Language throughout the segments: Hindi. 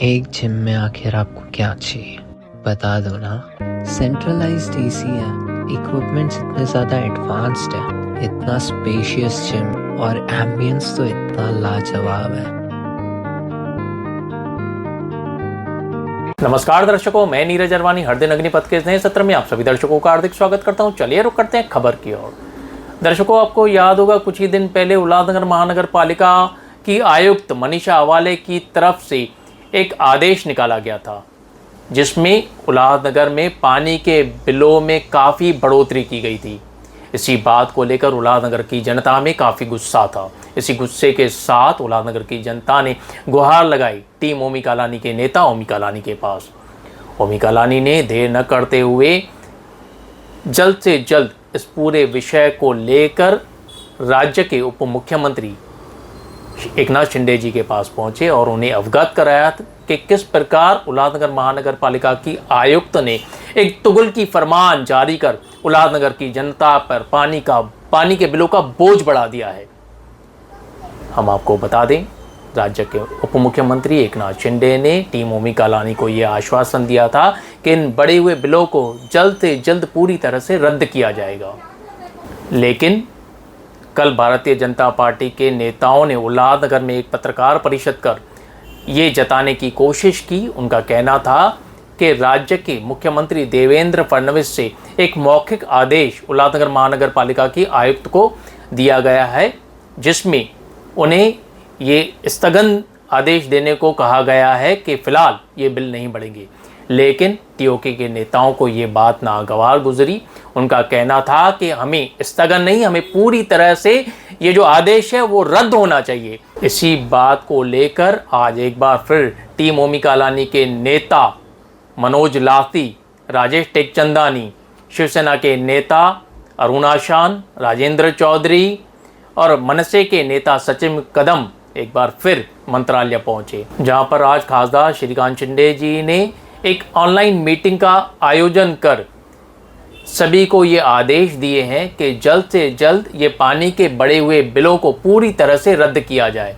एक जिम में आखिर आपको क्या चाहिए बता दो ना। सेंट्रलाइज्ड एसी है, इक्विपमेंट्स इतने ज़्यादा एडवांस्ड है, इतना स्पेशियस जिम और एम्बियंस तो इतना लाजवाब है। नमस्कार दर्शकों, मैं नीरज अरवानी हर दिन अग्निपथ के इस नए सत्र में आप सभी दर्शकों का हार्दिक स्वागत करता हूं। चलिए रुक करते हैं खबर की ओर। दर्शकों, आपको याद होगा कुछ ही दिन पहले उल्लासनगर महानगर पालिका की आयुक्त मनीषा अवाले की तरफ से एक आदेश निकाला गया था, जिसमें उल्लासनगर में पानी के बिलों में काफ़ी बढ़ोतरी की गई थी। इसी बात को लेकर उल्लासनगर की जनता में काफ़ी गुस्सा था। इसी गुस्से के साथ उल्लासनगर की जनता ने गुहार लगाई टीम ओमी कालानी के नेता ओमी कालानी के पास। ओमी कालानी ने देर न करते हुए जल्द से जल्द इस पूरे विषय को लेकर राज्य के उप मुख्यमंत्री एकनाथ शिंदे जी के पास पहुंचे और उन्हें अवगत कराया कि किस प्रकार उल्लासनगर महानगर पालिका की आयुक्त ने एक तुगल की फरमान जारी कर उल्लासनगर की जनता पर पानी के बिलों का बोझ बढ़ा दिया है। हम आपको बता दें, राज्य के उप मुख्यमंत्री एकनाथ शिंदे ने टीम ओमी कालानी को यह आश्वासन दिया था कि इन बढ़े हुए बिलों को जल्द से जल्द पूरी तरह से रद्द किया जाएगा। लेकिन कल भारतीय जनता पार्टी के नेताओं ने उल्लासनगर में एक पत्रकार परिषद कर ये जताने की कोशिश की। उनका कहना था कि राज्य के मुख्यमंत्री देवेंद्र फडणवीस से एक मौखिक आदेश उल्लासनगर महानगर पालिका की आयुक्त को दिया गया है, जिसमें उन्हें ये स्थगन आदेश देने को कहा गया है कि फ़िलहाल ये बिल नहीं बढ़ेंगे। लेकिन टीओके के नेताओं को ये बात नागवार गुजरी। उनका कहना था कि हमें स्थगन नहीं, हमें पूरी तरह से ये जो आदेश है वो रद्द होना चाहिए। इसी बात को लेकर आज एक बार फिर टीम ओमी कालानी के नेता मनोज लाती, राजेश टेकचंदानी, शिवसेना के नेता अरुणा शान, राजेंद्र चौधरी और मनसे के नेता सचिन कदम एक बार फिर मंत्रालय पहुंचे, जहां पर आज खासदार श्रीकांत शिंदे जी ने एक ऑनलाइन मीटिंग का आयोजन कर सभी को ये आदेश दिए हैं कि जल्द से जल्द ये पानी के बढ़े हुए बिलों को पूरी तरह से रद्द किया जाए।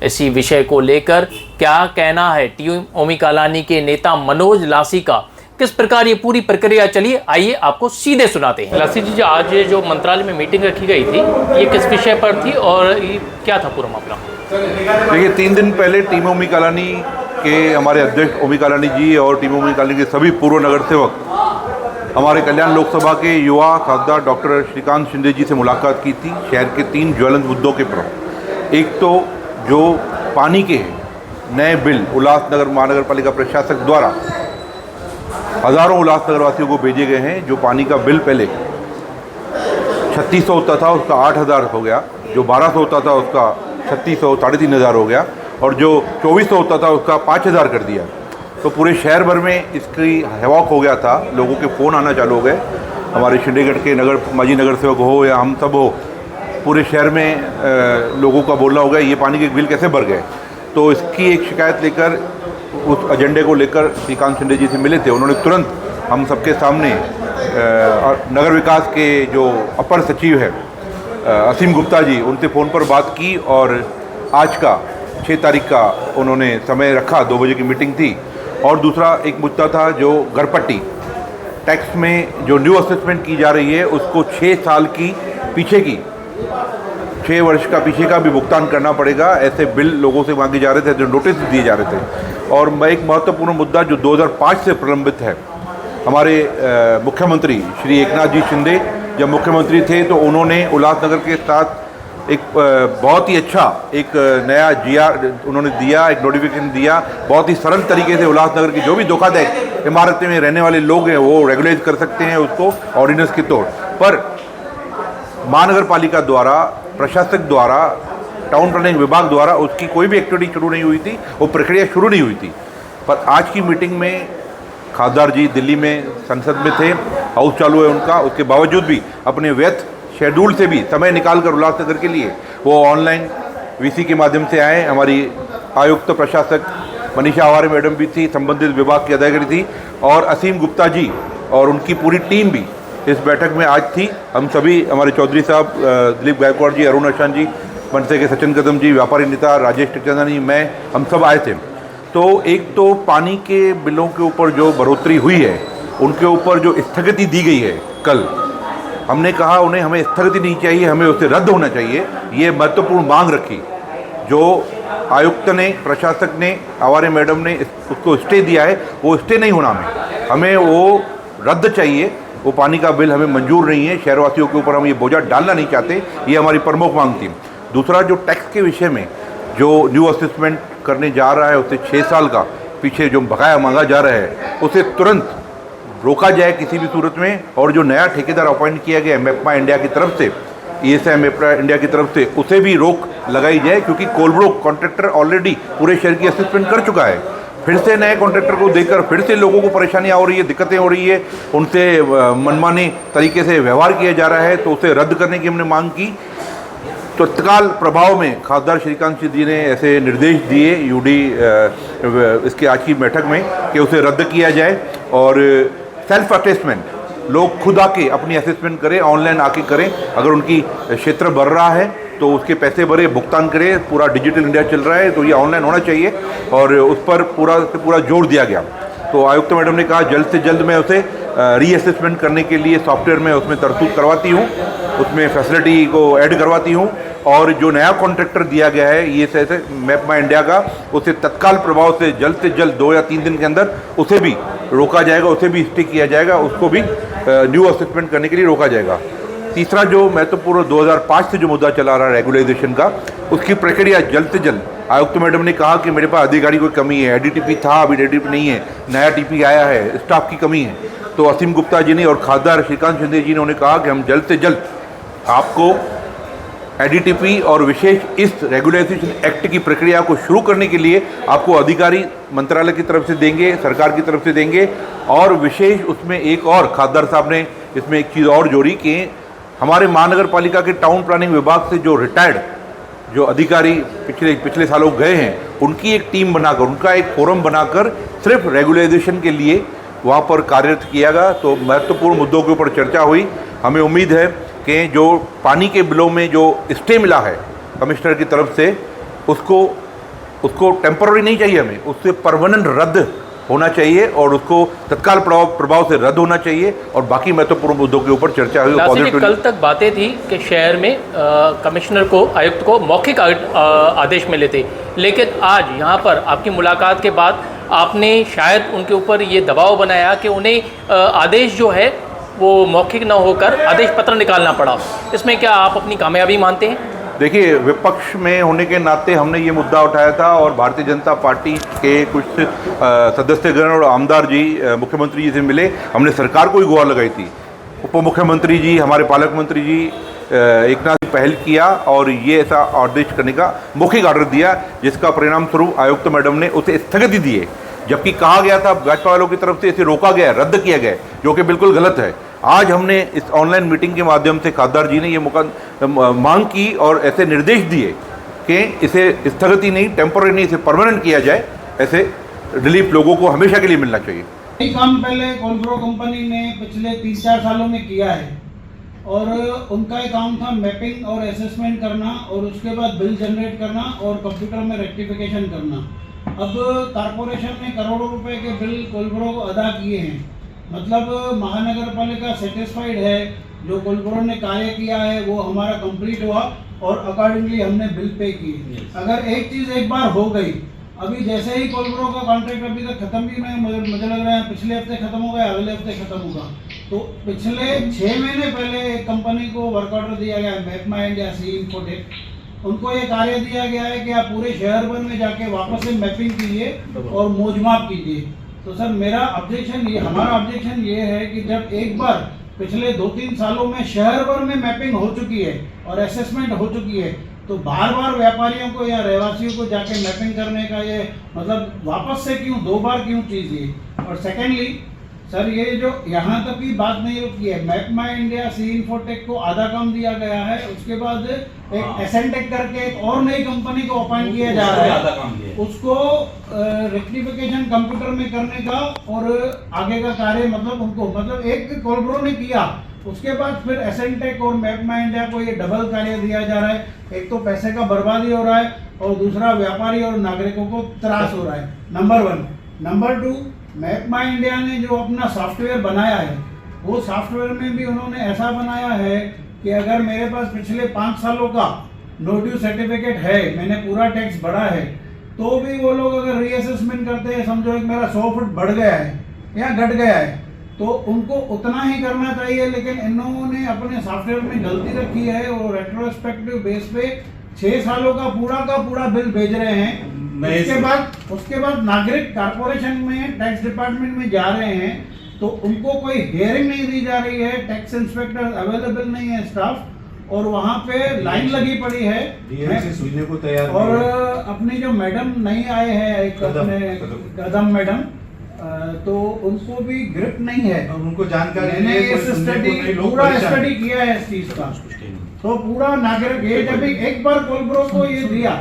इसी विषय को लेकर क्या कहना है टीम ओमी कालानी के नेता मनोज लासी का, किस प्रकार ये पूरी प्रक्रिया चली, आइए आपको सीधे सुनाते हैं। लासी जी, आज ये जो मंत्रालय में मीटिंग रखी गई थी, ये किस विषय पर थी और ये क्या था पूरा मामला? देखिए, 3 दिन पहले टीम ओमी कालानी के हमारे अध्यक्ष ओमी कालानी जी और टीम ओमी कालानी के सभी पूर्व नगर सेवक हमारे कल्याण लोकसभा के युवा खासदार डॉक्टर श्रीकांत शिंदे जी से मुलाकात की थी शहर के 3 ज्वलंत मुद्दों के प्रमुख। एक तो जो पानी के नए बिल उल्लासनगर महानगर पालिका प्रशासक द्वारा हज़ारों उल्लासनगर वासियों को भेजे गए हैं। जो पानी का बिल पहले 3600 होता था उसका 8000 हो गया, जो 1200 होता था उसका 3600 3,500 हो गया और जो 2400 होता था उसका 5000 कर दिया। तो पूरे शहर भर में इसकी हवाक हो गया था, लोगों के फ़ोन आना चालू हो गए। हमारे शिंदेगढ़ के माजी नगर सेवक हो या हम सब हो, पूरे शहर में लोगों का बोलना हो गया ये पानी के बिल कैसे बढ़ गए। तो इसकी एक शिकायत लेकर उस एजेंडे को लेकर श्रीकांत शिंदे जी से मिले थे। उन्होंने तुरंत हम सबके सामने नगर विकास के जो अपर सचिव है असीम गुप्ता जी, उनसे फ़ोन पर बात की और आज का 6 तारीख का उन्होंने समय रखा। 2 बजे की मीटिंग थी। और दूसरा एक मुद्दा था जो घरपट्टी टैक्स में जो न्यू असेसमेंट की जा रही है उसको 6 साल की पीछे की 6 वर्ष का पीछे का भी भुगतान करना पड़ेगा। ऐसे बिल लोगों से मांगे जा रहे थे, जो नोटिस दिए जा रहे थे। और एक महत्वपूर्ण मुद्दा जो 2005 से प्रलंबित है, हमारे मुख्यमंत्री श्री एकनाथ जी शिंदे जब मुख्यमंत्री थे तो उन्होंने उल्लासनगर के साथ एक बहुत ही अच्छा एक नया GR उन्होंने दिया, एक नोटिफिकेशन दिया। बहुत ही सरल तरीके से उल्लासनगर की जो भी धोखाधड़ी इमारतें में रहने वाले लोग हैं वो रेगुलेट कर सकते हैं उसको ऑर्डिनेंस के तौर पर। महानगर पालिका द्वारा, प्रशासक द्वारा, टाउन प्लानिंग विभाग द्वारा उसकी कोई भी एक्टिविटी शुरू नहीं हुई थी, वो प्रक्रिया शुरू नहीं हुई थी। पर आज की मीटिंग में खासदार जी दिल्ली में संसद में थे, हाउस चालू है उनका, उसके बावजूद भी अपने व्यस्त शेड्यूल से भी समय निकाल कर उल्लासनगर के लिए वो ऑनलाइन VC के माध्यम से आए। हमारी आयुक्त प्रशासक मनीषा अवाले मैडम भी थी, संबंधित विभाग की अधिकारी थी और असीम गुप्ता जी और उनकी पूरी टीम भी इस बैठक में आज थी। हम सभी, हमारे चौधरी साहब, दिलीप गायकवाड़ जी, अरुणा शान जी, मनसे के सचिन कदम जी, व्यापारी नेता राजेश टेकचंदानी, मैं, हम सब आए थे। तो एक तो पानी के बिलों के ऊपर जो बढ़ोतरी हुई है, उनके ऊपर जो स्थगिति दी गई है कल, हमने कहा उन्हें हमें स्थगिति नहीं चाहिए, हमें उसे रद्द होना चाहिए। ये महत्वपूर्ण मांग रखी। जो आयुक्त ने, प्रशासक ने, आवारे मैडम ने उसको स्टे दिया है, वो स्टे नहीं होना हमें वो रद्द चाहिए। वो पानी का बिल हमें मंजूर नहीं है। शहरवासियों के ऊपर हम ये बोझा डालना नहीं चाहते। ये हमारी प्रमुख मांग थी। दूसरा, जो टैक्स के विषय में जो न्यू असेसमेंट करने जा रहा है, उससे 6 साल का पीछे जो बकाया मांगा जा रहा है, उसे तुरंत रोका जाए किसी भी सूरत में। और जो नया ठेकेदार अपॉइंट किया गया है मैप्मा इंडिया की तरफ से, ESI मैप्मा इंडिया की तरफ से, उसे भी रोक लगाई जाए, क्योंकि कोलब्रो कॉन्ट्रैक्टर ऑलरेडी पूरे शहर की असेसमेंट कर चुका है। फिर से नए कॉन्ट्रैक्टर को देकर फिर से लोगों को परेशानियाँ हो रही है, दिक्कतें हो रही है, उनसे मनमाने तरीके से व्यवहार किया जा रहा है, तो उसे रद्द करने की हमने मांग की। तो तत्काल प्रभाव में खासदार श्रीकांत सिंह जी ने ऐसे निर्देश दिए यूडी इसके आज की बैठक में कि उसे रद्द किया जाए और सेल्फ असेसमेंट लोग खुद आके अपनी असेसमेंट करें, ऑनलाइन आके करें। अगर उनकी क्षेत्र बढ़ रहा है तो उसके पैसे भरे, भुगतान करें। पूरा डिजिटल इंडिया चल रहा है, तो ये ऑनलाइन होना चाहिए और उस पर पूरा जोर दिया गया। तो आयुक्त मैडम ने कहा जल्द से जल्द मैं उसे रीअसेसमेंट करने के लिए सॉफ्टवेयर में उसमें तरतूद करवाती हूँ, उसमें फैसिलिटी को ऐड करवाती हूँ। और जो नया कॉन्ट्रैक्टर दिया गया है ये ऐसे मैप्मा इंडिया का, उसे तत्काल प्रभाव से जल्द 2 या 3 दिन के अंदर उसे भी रोका जाएगा, उसे भी स्टे किया जाएगा, उसको भी न्यू असेसमेंट करने के लिए रोका जाएगा। तीसरा, जो महत्वपूर्ण 2005 से जो मुद्दा चला रहा है रेगुलाइजेशन का, उसकी प्रक्रिया जल्द से जल्द। आयुक्त मैडम ने कहा कि मेरे पास अधिकारी कोई कमी है, ADTP था, अभी ADTP नहीं है, नया TP आया है, स्टाफ की कमी है। तो असीम गुप्ता जी ने और खासदार श्रीकांत शिंदे जी ने उन्हें कहा कि हम जल्द से जल्द आपको ADTP और विशेष इस रेगुलाइजेशन एक्ट की प्रक्रिया को शुरू करने के लिए आपको अधिकारी मंत्रालय की तरफ से देंगे, सरकार की तरफ से देंगे। और विशेष उसमें एक और खासदार साहब ने इसमें एक चीज़ और जोड़ी कि हमारे महानगर पालिका के टाउन प्लानिंग विभाग से जो रिटायर्ड जो अधिकारी पिछले सालों गए हैं, उनकी एक टीम बनाकर, उनका एक फोरम बनाकर सिर्फ रेगुलाइजेशन के लिए वहाँ पर कार्यरत किया गया। तो महत्वपूर्ण मुद्दों के ऊपर चर्चा हुई। हमें उम्मीद है कि जो पानी के बिलों में जो स्टे मिला है कमिश्नर की तरफ से, उसको टेम्पररी नहीं चाहिए, हमें उससे परमानेंट रद्द होना चाहिए और उसको तत्काल प्रभाव से रद्द होना चाहिए। और बाकी महत्वपूर्ण मुद्दों के ऊपर चर्चा हुई। कल तक बातें थी कि शहर में कमिश्नर को, आयुक्त को मौखिक आदेश मिले थे, लेकिन आज यहाँ पर आपकी मुलाकात के बाद आपने शायद उनके ऊपर ये दबाव बनाया कि उन्हें आदेश जो है वो मौखिक न होकर आदेश पत्र निकालना पड़ा। इसमें क्या आप अपनी कामयाबी मानते हैं? देखिए, विपक्ष में होने के नाते हमने ये मुद्दा उठाया था और भारतीय जनता पार्टी के कुछ सदस्यगण और आमदार जी मुख्यमंत्री जी से मिले। हमने सरकार को ही गुहार लगाई थी। उप मुख्यमंत्री जी, हमारे पालक मंत्री जी एकनाथ जी पहल किया और ये ऐसा आदेश करने का मौखिक ऑर्डर दिया, जिसका परिणाम स्वरूप आयुक्त मैडम ने उसे स्थगिति दी है। जबकि कहा गया था भाजपा वालों की तरफ से इसे रोका गया, रद्द किया गया, जो कि बिल्कुल गलत है। आज हमने इस ऑनलाइन मीटिंग के माध्यम से खासदार जी ने ये मांग की और ऐसे निर्देश दिए कि इसे स्थगिति नहीं, टेम्पररी नहीं, इसे परमानेंट किया जाए। ऐसे रिलीफ लोगों को हमेशा के लिए मिलना चाहिए। यही काम पहले कोलब्रो कंपनी ने पिछले 3-4 सालों में किया है और उनका एक काम था मैपिंग और असेसमेंट करना और उसके बाद बिल जनरेट करना और कंप्यूटर में रेक्टिफिकेशन करना। अब कारपोरेशन ने करोड़ों रुपए के बिल कोलब्रो को अदा किए हैं, मतलब महानगर पालिका सेटिस्फाइड है। जो कोलब्रो ने कार्य किया है वो हमारा कंप्लीट हुआ और अकॉर्डिंगली हमने बिल पे किए। अगर एक चीज़ एक बार हो गई, अभी जैसे ही कोलब्रो का कॉन्ट्रैक्ट अभी तक खत्म भी नहीं, मुझे लग रहा है पिछले हफ्ते खत्म हो गया, अगले हफ्ते खत्म होगा। तो पिछले 6 महीने पहले एक कंपनी को वर्क ऑर्डर दिया गया है, मैप्मा इंडिया सी इन्फोटेक। उनको ये कार्य दिया गया है कि आप पूरे शहर भर में जाके वापस से मैपिंग कीजिए और मोजमाप कीजिए। तो सर मेरा ऑब्जेक्शन ये, हमारा ऑब्जेक्शन ये है कि जब एक बार पिछले 2-3 सालों में शहर भर में मैपिंग हो चुकी है और असेसमेंट हो चुकी है, तो बार बार व्यापारियों को या रहवासियों को जाके मैपिंग करने का ये मतलब वापस से क्यों 2 बार क्यों चीज़ ये। और सेकेंडली सर ये जो यहाँ तक की बात नहीं रुकी है, मैप्मा इंडिया सी इन्फोटेक को आधा काम दिया गया है, उसके बाद एक एसेंटेक करके एक और नई कंपनी को अपॉइंट किया जा रहा है, उसको रेक्टिफिकेशन कंप्यूटर में करने का और आगे का कार्य मतलब उनको मतलब एक कोलब्रो ने किया, उसके बाद फिर एसेंटेक और मैप माई इंडिया को ये डबल कार्य दिया जा रहा है। एक तो पैसे का बर्बादी हो रहा है और दूसरा व्यापारी और नागरिकों को त्रास हो रहा है, नंबर 1। नंबर 2, मैप माई इंडिया ने जो अपना सॉफ्टवेयर बनाया है, वो सॉफ्टवेयर में भी उन्होंने ऐसा बनाया है कि अगर मेरे पास पिछले 5 सालों का नो ड्यू सर्टिफिकेट है, मैंने पूरा टैक्स भरा है, तो भी वो लोग अगर रीअसेसमेंट करते हैं, समझो एक मेरा 100 फुट बढ़ गया है या घट गया है, तो उनको उतना ही करना चाहिए। लेकिन इन्होंने अपने सॉफ्टवेयर में गलती रखी है और रेट्रोस्पेक्टिव बेस पे 6 सालों का पूरा बिल भेज रहे हैं। उसके बाद नागरिक कॉर्पोरेशन में टैक्स डिपार्टमेंट में जा रहे हैं, तो उनको कोई हियरिंग नहीं दी जा रही है, टैक्स इंस्पेक्टर अवेलेबल नहीं है स्टाफ, और वहाँ पे लाइन लगी पड़ी है सुनने को तैयार। और अपनी जो मैडम नहीं आए हैं, एक अपने कदम मैडम, तो उनको भी ग्रिप नहीं है। और उनको जानकारी मैंने इस पूरा स्टडी किया है इस चीज का, तो पूरा नागरिक ये जब एक बार कोलब्रो को ये दिया,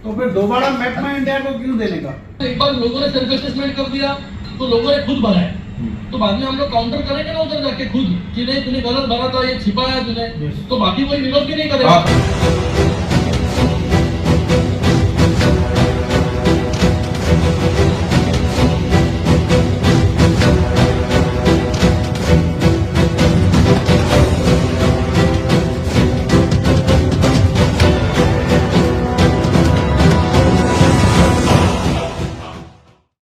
तो फिर दोबारा मैप माई इंडिया को क्यों देने का? एक बार लोगों ने सेल्फ असेसमेंट कर दिया तो लोगों ने खुद भरा है, तो बाद में हम लोग काउंटर करेंगे ना उधर जाके खुद कि नहीं तूने गलत भरा था, ये छिपा है तूने, तो बाकी कोई विरोध भी नहीं करेगा।